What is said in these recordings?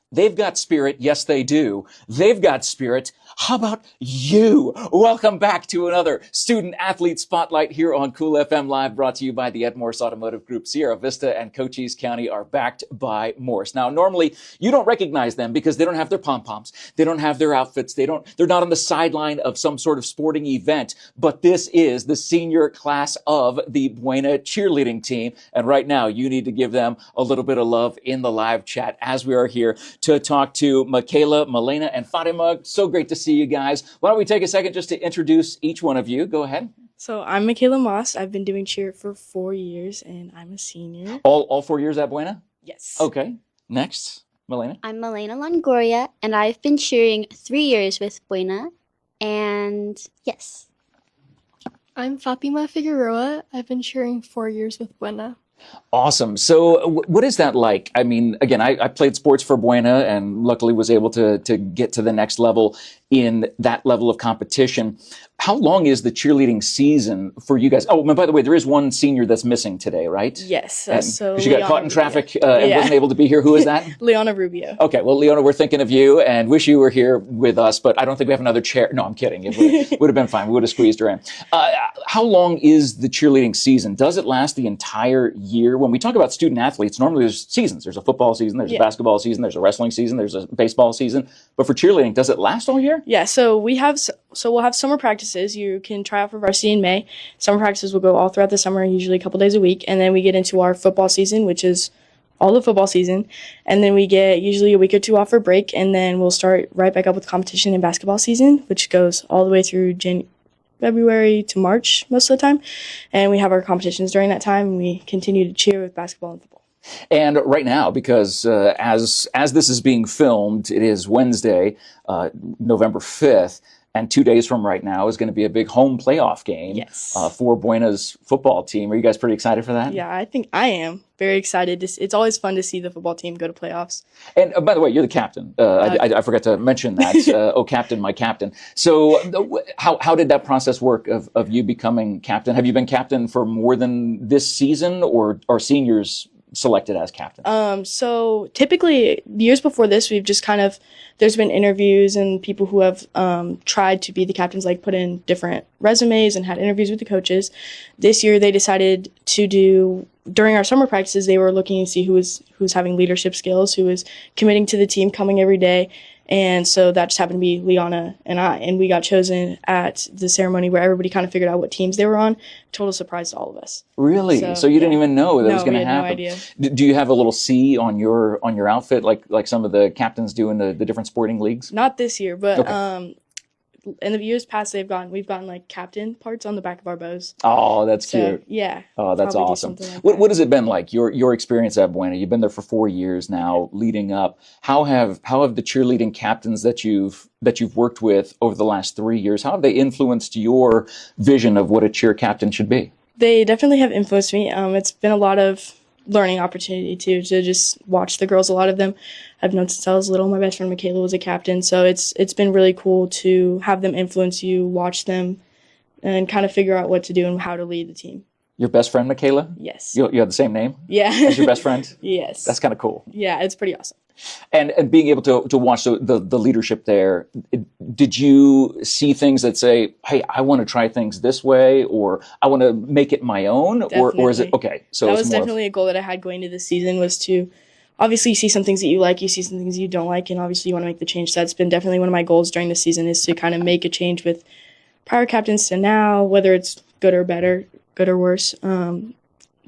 They've got spirit. Yes, they do. They've got spirit. How about you? Welcome back to another Student Athlete Spotlight here on Cool FM Live, brought to you by the Morse Automotive Group. Sierra Vista and Cochise County are backed by Morse. Now, normally you don't recognize them because they don't have their pom-poms. They don't have their outfits. They're not on the sideline of some sort of sporting event. But this is the senior class of the Buena cheerleading team. And right now you need to give them a little bit of love in the live chat as we are here to talk to Makayla, Melena, and Fatima. So great to see you guys. Why don't we take a second just to introduce each one of you? Go ahead. So I'm Makayla Moss. I've been doing cheer for 4 years, and I'm a senior. All 4 years at Buena? Yes. Okay. Next, Melena. I'm Melena Longoria, and I've been cheering 3 years with Buena. And yes. I'm Fatima Figueroa. I've been cheering 4 years with Buena. Awesome. So what is that like? I mean, again, I played sports for Buena and luckily was able to get to the next level in that level of competition. How long is the cheerleading season for you guys? Oh, and by the way, there is one senior that's missing today, right? Yes. So she got caught in traffic and wasn't able to be here. Who is that? Leona Rubio. Okay. Well, Leona, we're thinking of you and wish you were here with us, but I don't think we have another chair. No, I'm kidding. It would have been fine. We would have squeezed her in. How long is the cheerleading season? Does it last the entire year? When we talk about student athletes, normally there's seasons. There's a football season, there's a basketball season, there's a wrestling season, there's a baseball season. But for cheerleading, does it last all year? Yeah, so we'll have summer practices. You can try out for varsity in May. Summer practices will go all throughout the summer, usually a couple days a week. And then we get into our football season, which is all the football season. And then we get usually a week or two off for break. And then we'll start right back up with competition in basketball season, which goes all the way through February to March most of the time. And we have our competitions during that time. And we continue to cheer with basketball and football. And right now, because as this is being filmed, it is Wednesday, November 5th, and 2 days from right now is going to be a big home playoff game for Buena's football team. Are you guys pretty excited for that? Yeah, I think I am very excited. It's always fun to see the football team go to playoffs. And by the way, you're the captain. I forgot to mention that. Oh, captain, my captain. So how did that process work of you becoming captain? Have you been captain for more than this season, or are seniors selected as captain? So typically years before this, we've just there's been interviews and people who have tried to be the captains, like put in different resumes and had interviews with the coaches. This year they decided to do, during our summer practices, they were looking to see who's having leadership skills, who was committing to the team, coming every day. And so that just happened to be Leona and I, and we got chosen at the ceremony where everybody kind of figured out what teams they were on. Total surprise to all of us. Really? So you didn't even know that was going to happen? No idea. Do you have a little C on your outfit, like some of the captains do in the different sporting leagues? Not this year, but okay. In the years past, we've gotten like captain parts on the back of our bows. Oh, that's cute. Yeah. Oh, that's awesome. Like what has it been like, your experience at Buena? You've been there for 4 years now, leading up. How have the cheerleading captains that you've worked with over the last 3 years, how have they influenced your vision of what a cheer captain should be? They definitely have influenced me. It's been a lot of learning opportunity too, to just watch the girls. A lot of them I've known since I was little. My best friend Makayla was a captain, so it's been really cool to have them influence you, watch them, and kind of figure out what to do and how to lead the team. Your best friend Makayla? Yes. You have the same name? Yeah. As your best friend? Yes. That's kind of cool. Yeah, it's pretty awesome. And being able to watch the leadership there, did you see things that say, hey, I want to try things this way, or I want to make it my own? Or is it, okay. So that was definitely a goal that I had going into this season, was to obviously see some things that you like, you see some things you don't like, and obviously you want to make the change. So that's been definitely one of my goals during the season, is to kind of make a change with prior captains to now, whether it's good or worse,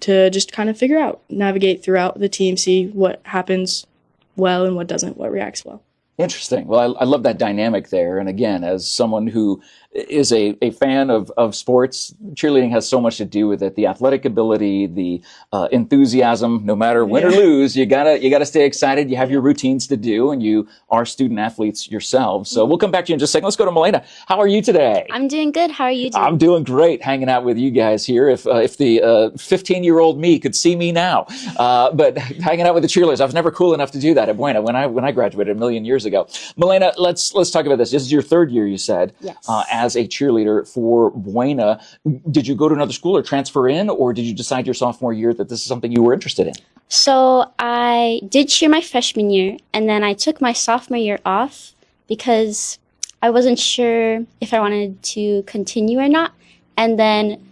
to just kind of figure out, navigate throughout the team, see what happens well and what doesn't, what reacts well. Interesting. Well, I love that dynamic there. And again, as someone who is a fan of sports, cheerleading has so much to do with it. The athletic ability, the enthusiasm, no matter win or lose, you gotta stay excited. You have your routines to do, and you are student athletes yourselves. So we'll come back to you in just a second. Let's go to Melena. How are you today? I'm doing good. How are you doing? I'm doing great, hanging out with you guys here. If the 15-year-old me could see me now, but hanging out with the cheerleaders. I was never cool enough to do that at Buena when I graduated a million years ago. Melena, let's talk about this. This is your third year, you said, yes. as a cheerleader for Buena. Did you go to another school or transfer in, or did you decide your sophomore year that this is something you were interested in? So I did cheer my freshman year, and then I took my sophomore year off because I wasn't sure if I wanted to continue or not. And then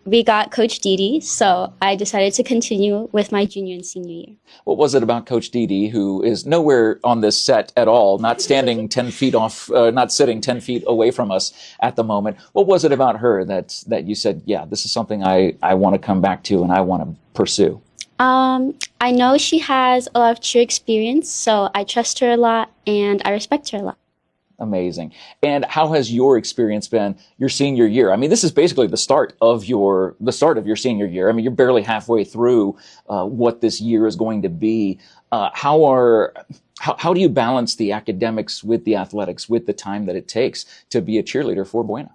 we got Coach Didi, so I decided to continue with my junior and senior year. What was it about Coach Didi, who is nowhere on this set at all, not standing 10 feet off, not sitting 10 feet away from us at the moment? What was it about her that you said, yeah, this is something I want to come back to and I want to pursue? I know she has a lot of cheer experience, so I trust her a lot and I respect her a lot. Amazing. And how has your experience been your senior year? I mean, this is basically the start of your senior year. I mean, you're barely halfway through what this year is going to be. How do you balance the academics with the athletics, with the time that it takes to be a cheerleader for Buena?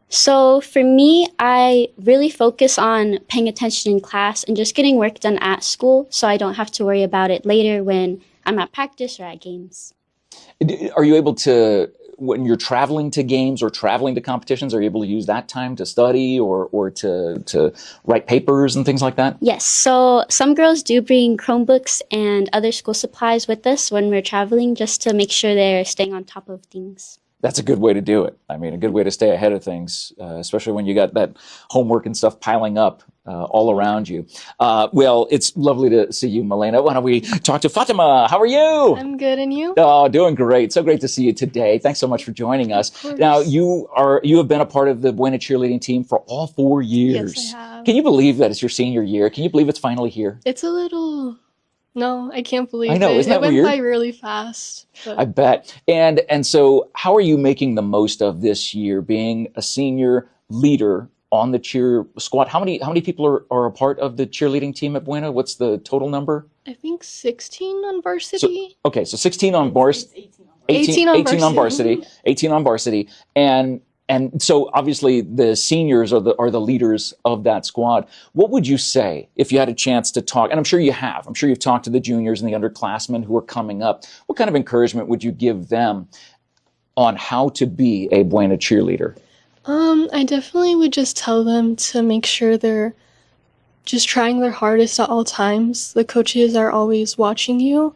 So for me, I really focus on paying attention in class and just getting work done at school so I don't have to worry about it later when I'm at practice or at games. Are you able to, when you're traveling to games or traveling to competitions, are you able to use that time to study or to write papers and things like that? Yes, so some girls do bring Chromebooks and other school supplies with us when we're traveling just to make sure they're staying on top of things. That's a good way to do it. I mean, a good way to stay ahead of things, especially when you got that homework and stuff piling up all around you. Well, it's lovely to see you, Melena. Why don't we talk to Fatima? How are you? I'm good, and you? Oh, doing great. So great to see you today. Thanks so much for joining us. Now, you have been a part of the Buena cheerleading team for all 4 years. Yes, I have. Can you believe that it's your senior year? Can you believe it's finally here? It's a little... No, I can't believe I know, it. isn't that It went weird? by really fast. But I bet. And so how are you making the most of this year, being a senior leader on the cheer squad? How many people are a part of the cheerleading team at Buena? What's the total number? I think 16 on varsity. So 16 on varsity. 18 on 18 on varsity. varsity. 18 on varsity. And so obviously the seniors are the leaders of that squad. What would you say if you had a chance to talk? And I'm sure you have. I'm sure you've talked to the juniors and the underclassmen who are coming up. What kind of encouragement would you give them on how to be a Buena cheerleader? I definitely would just tell them to make sure they're just trying their hardest at all times. The coaches are always watching you.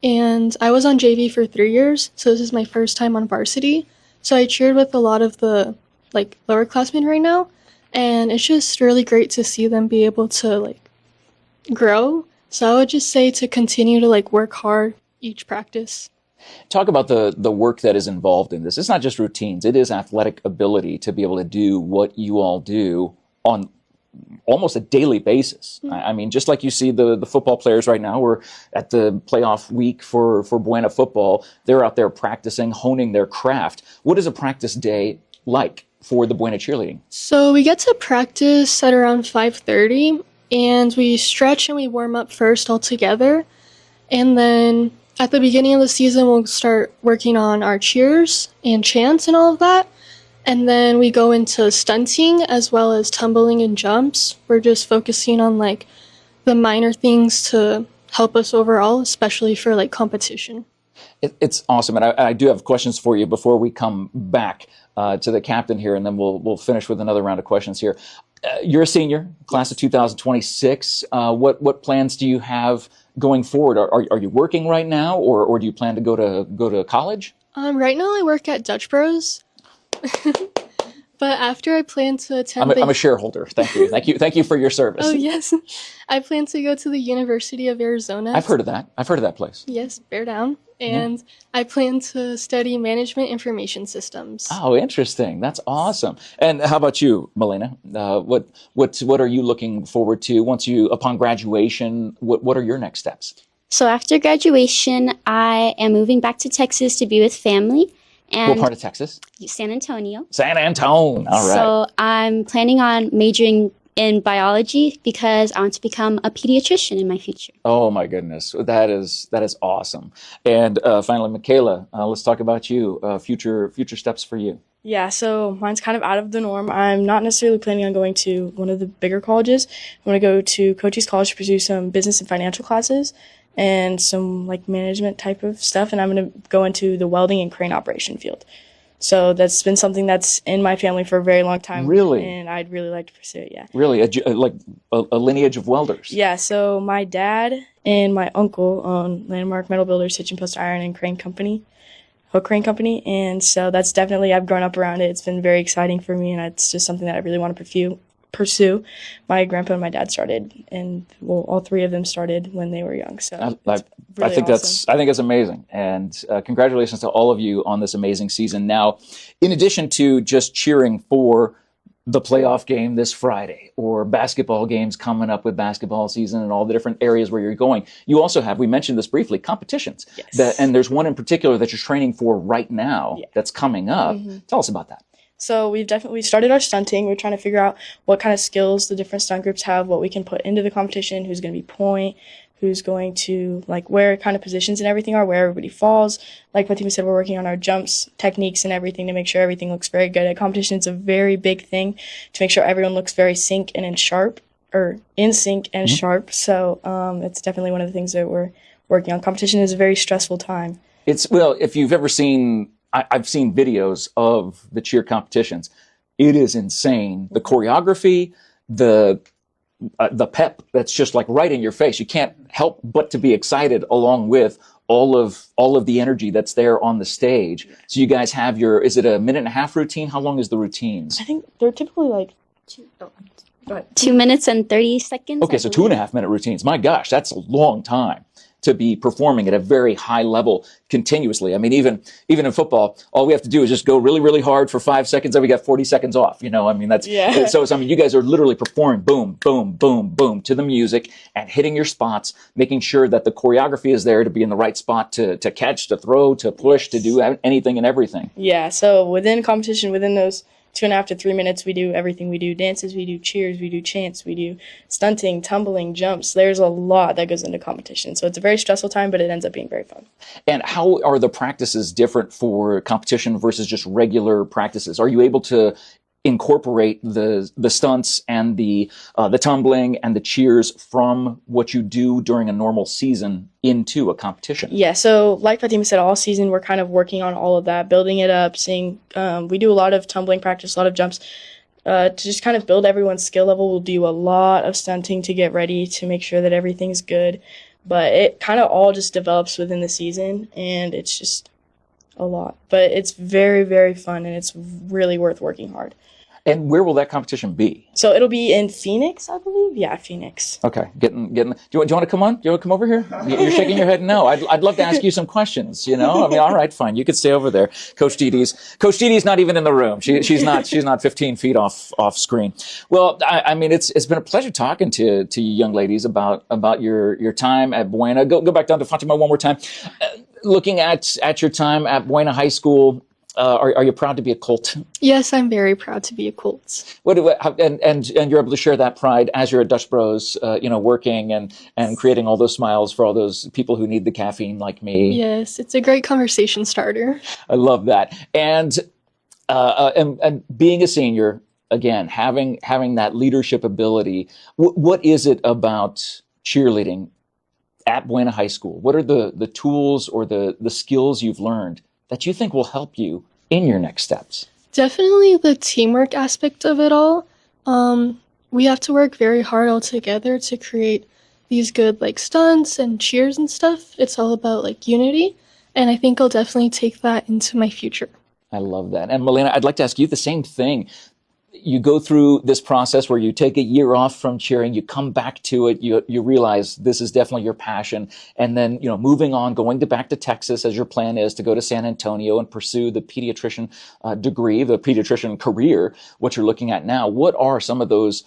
And I was on JV for 3 years, so this is my first time on varsity. So I cheered with a lot of the lower classmen right now, and it's just really great to see them be able to grow. So I would just say to continue to work hard each practice. Talk about the work that is involved in this. It's not just routines. It is athletic ability to be able to do what you all do on almost a daily basis. I mean, just like you see the football players right now, we're at the playoff week for Buena football. They're out there practicing, honing their craft. What is a practice day like for the Buena cheerleading? So we get to practice at around 5:30, and we stretch and we warm up first all together. And then at the beginning of the season, we'll start working on our cheers and chants and all of that. And then we go into stunting as well as tumbling and jumps. We're just focusing on the minor things to help us overall, especially for competition. It's awesome. And I do have questions for you before we come back to the captain here, and then we'll finish with another round of questions here. You're a senior, class of 2026. What plans do you have going forward? Are you working right now, or do you plan to go to college? Right now I work at Dutch Bros. But after I plan to attend I'm a shareholder. Thank you. Thank you for your service. Oh, yes. I plan to go to the University of Arizona. I've heard of that place. Yes, bear down. And I plan to study management information systems. Oh, interesting. That's awesome. And how about you, Melena? What are you looking forward to upon graduation? What are your next steps? So after graduation, I am moving back to Texas to be with family. And What part of Texas? San Antonio. San Antonio. All right. So I'm planning on majoring in biology because I want to become a pediatrician in my future. Oh my goodness, that is awesome. And finally, Makayla, let's talk about you. Future steps for you. Yeah, so mine's kind of out of the norm. I'm not necessarily planning on going to one of the bigger colleges. I'm going to go to Cochise College to pursue some business and financial classes and some management type of stuff. And I'm going to go into the welding and crane operation field. So that's been something that's in my family for a very long time. Really? And I'd really like to pursue it, yeah. Really, like a lineage of welders. Yeah, so my dad and my uncle own Landmark Metal Builders, Hitch and Post Iron and Crane Company, Hook Crane Company. And so that's definitely, I've grown up around it. It's been very exciting for me, and it's just something that I really want to pursue. My grandpa and my dad started, and well, all three of them started when they were young. So I think that's amazing, and congratulations to all of you on this amazing season. Now, in addition to just cheering for the playoff game this Friday or basketball games coming up with basketball season and all the different areas where you're going, you also have, we mentioned this briefly, competitions. Yes. And there's one in particular that you're training for right now that's coming up. Tell us about that. So we started our stunting. We're trying to figure out what kind of skills the different stunt groups have, what we can put into the competition, who's going to be point, who's going to, like, where kind of positions and everything are, where everybody falls. Like Fatima said, we're working on our jumps, techniques, and everything to make sure everything looks very good. At competition, it's a very big thing to make sure everyone looks very in sync and sharp. So it's definitely one of the things that we're working on. Competition is a very stressful time. If you've ever seen, I've seen videos of the cheer competitions. It is insane. The choreography, the pep that's just like right in your face. You can't help but to be excited along with all of the energy that's there on the stage. So you guys have is it a minute and a half routine? How long is the routines? I think they're typically like 2 minutes and 30 seconds. Okay, so 2.5 minute routines. My gosh, that's a long time to be performing at a very high level continuously. I mean, even in football, all we have to do is just go really, really hard for 5 seconds, and we got 40 seconds off. You know, I mean, that's so. I mean, you guys are literally performing boom, boom, boom, boom to the music and hitting your spots, making sure that the choreography is there to be in the right spot to catch, to throw, to push, to do anything and everything. Yeah. So within competition, within those 2.5 to 3 minutes, we do everything. We do dances, we do cheers, we do chants, we do stunting, tumbling, jumps. There's a lot that goes into competition. So it's a very stressful time, but it ends up being very fun. And how are the practices different for competition versus just regular practices? Are you able to incorporate the stunts and the tumbling and the cheers from what you do during a normal season into a competition? Yeah, so like Fatima said, all season we're kind of working on all of that, building it up, we do a lot of tumbling practice, a lot of jumps, to just kind of build everyone's skill level. We'll do a lot of stunting to get ready to make sure that everything's good, but it kind of all just develops within the season, and it's just a lot. But it's very, very fun, and it's really worth working hard. And where will that competition be? So it'll be in Phoenix, I believe. Yeah, Phoenix. Okay, getting. Do you want to come on? Do you want to come over here? You're shaking your head no. I'd love to ask you some questions. You know, I mean, all right, fine. You could stay over there. Coach Didi's not even in the room. She's not 15 feet off screen. Well, I mean, it's been a pleasure talking to you young ladies about your time at Buena. Go back down to Fatima one more time. Looking at your time at Buena High School. Are you proud to be a Colt? Yes, I'm very proud to be a Colt. And you're able to share that pride as you're at Dutch Bros, working and creating all those smiles for all those people who need the caffeine like me. Yes, it's a great conversation starter. I love that. And being a senior, again, having that leadership ability, what is it about cheerleading at Buena High School? What are the tools or the skills you've learned that you think will help you in your next steps? Definitely the teamwork aspect of it all. We have to work very hard all together to create these good stunts and cheers and stuff. It's all about unity, and I think I'll definitely take that into my future. I love that. And Melena, I'd like to ask you the same thing. You go through this process where you take a year off from cheering, you come back to it, you realize this is definitely your passion, and then moving on, going back to Texas as your plan is to go to San Antonio and pursue the pediatrician degree, the pediatrician career, what you're looking at now. What are some of those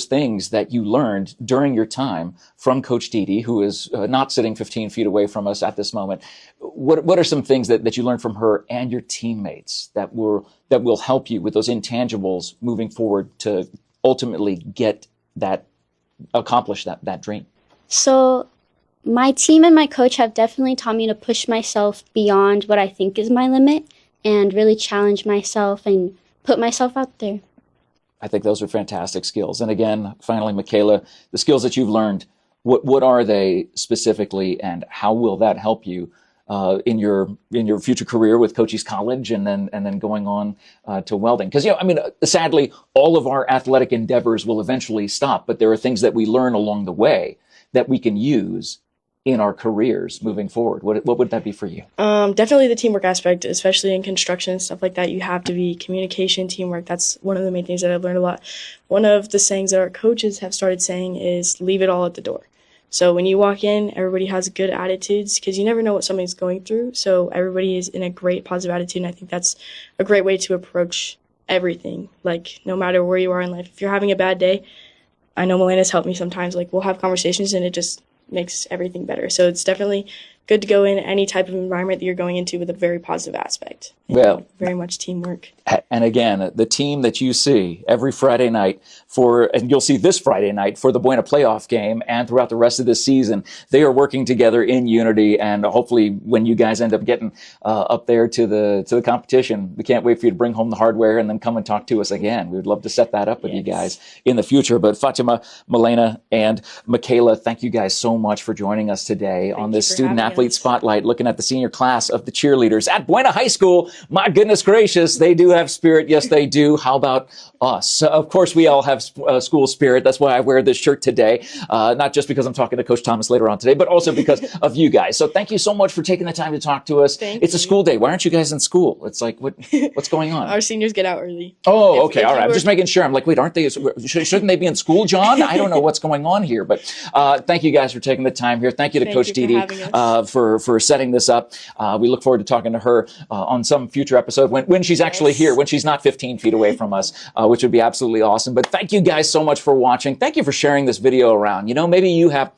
things that you learned during your time from Coach Didi, who is not sitting 15 feet away from us at this moment? What are some things that you learned from her and your teammates that will help you with those intangibles moving forward to ultimately accomplish that dream? So my team and my coach have definitely taught me to push myself beyond what I think is my limit and really challenge myself and put myself out there. I think those are fantastic skills. And again, finally, Makayla, the skills that you've learned, what are they specifically, and how will that help you in your future career with Cochise College, and then going on to welding? Because sadly, all of our athletic endeavors will eventually stop, but there are things that we learn along the way that we can use in our careers moving forward. What would that be for you? Definitely the teamwork aspect, especially in construction and stuff like that. You have to be communication, teamwork. That's one of the main things that I've learned a lot. One of the sayings that our coaches have started saying is leave it all at the door. So when you walk in, everybody has good attitudes because you never know what somebody's going through. So everybody is in a great positive attitude, and I think that's a great way to approach everything. Like, no matter where you are in life, if you're having a bad day, I know Melena's helped me sometimes. Like, we'll have conversations and it just makes everything better. So it's definitely good to go in any type of environment that you're going into with a very positive aspect. Well, very much teamwork. And again, the team that you see every Friday night and you'll see this Friday night for the Buena playoff game and throughout the rest of this season, they are working together in unity. And hopefully when you guys end up getting up there to the competition, we can't wait for you to bring home the hardware and then come and talk to us again. We would love to set that up with you guys in the future. But Fatima, Melena, and Makayla, thank you guys so much for joining us today on this Student Athlete Spotlight, looking at the senior class of the cheerleaders at Buena High School. My goodness gracious, they do have spirit. Yes, they do. How about us? Of course, we all have school spirit. That's why I wear this shirt today. Not just because I'm talking to Coach Thomas later on today, but also because of you guys. So thank you so much for taking the time to talk to us. It's a school day. Why aren't you guys in school? It's like, what's going on? Our seniors get out early. Oh, okay. All right. I'm just making sure. I'm like, wait, aren't they? Shouldn't they be in school, John? I don't know what's going on here. But thank you guys for taking the time here. Thank you to Coach Didi for setting this up. We look forward to talking to her on some future episode when she's actually here, when she's not 15 feet away from us, which would be absolutely awesome. But thank you guys so much for watching. Thank you for sharing this video around. You know, maybe you have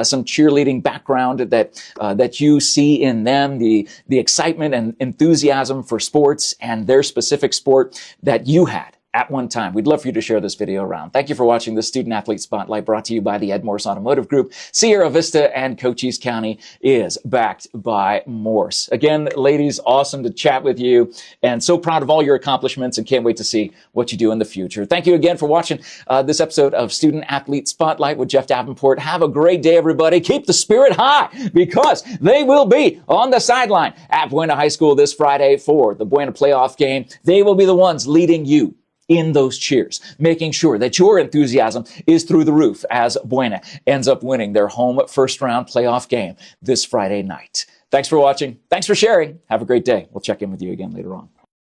some cheerleading background that you see in them, the excitement and enthusiasm for sports and their specific sport that you had at one time. We'd love for you to share this video around. Thank you for watching this Student Athlete Spotlight, brought to you by the Ed Morse Automotive Group. Sierra Vista and Cochise County is backed by Morse. Again, ladies, awesome to chat with you, and so proud of all your accomplishments and can't wait to see what you do in the future. Thank you again for watching this episode of Student Athlete Spotlight with Jeff Davenport. Have a great day, everybody. Keep the spirit high, because they will be on the sideline at Buena High School this Friday for the Buena playoff game. They will be the ones leading you in those cheers, making sure that your enthusiasm is through the roof as Buena ends up winning their home first-round playoff game this Friday night. Thanks for watching. Thanks for sharing. Have a great day. We'll check in with you again later on.